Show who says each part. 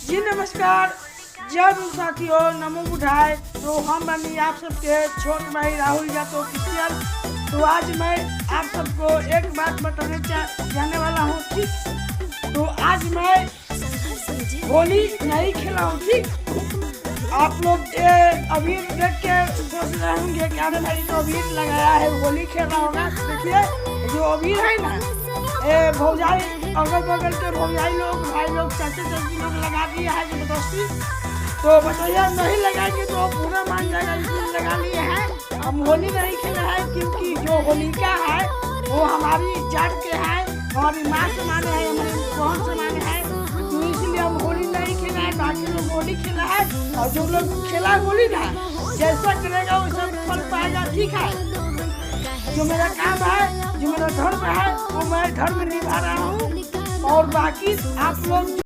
Speaker 1: जी नमस्कार, जय भीम साथियों, नमो बुढ़ाए। तो हम बनी आप सबके छोटे भाई राहुल यादव ऑफिशियल। तो आज मैं आप सबको एक बात बताने जाने वाला हूँ, ठीक। तो आज मैं होली नहीं खेला हूँ, ठीक। आप लोग अबीर देख के सोच रहे होंगे कि अरे भाई तो अबीर लगाया है, होली खेल रहा होगा। देखिए जो अबीर है ना, भौजाई अगल बगल के भौजाई लोग, भाई लोग, चाचे चाची लोग लगा दिया है जबरदस्ती। तो बताइए नहीं लगाएंगे तो पूरा मान जाएगा, इसलिए लगा लिए हैं। हम होली नहीं खेले हैं क्योंकि जो होलिका है वो हमारी जात के हैं, हमारी माँ से माने हैं, हमारी बहन से माने हैं। तो इसलिए हम होली नहीं खेला है, बाकी लोग होली खेला है। और जो लोग खेला होली ना, जैसा करेगा वैसा फल पाएगा, ठीक है। जो मेरा काम है, जो मेरा धर्म है, वो मैं धर्म निभा रहा हूँ। और बाकी आप लोग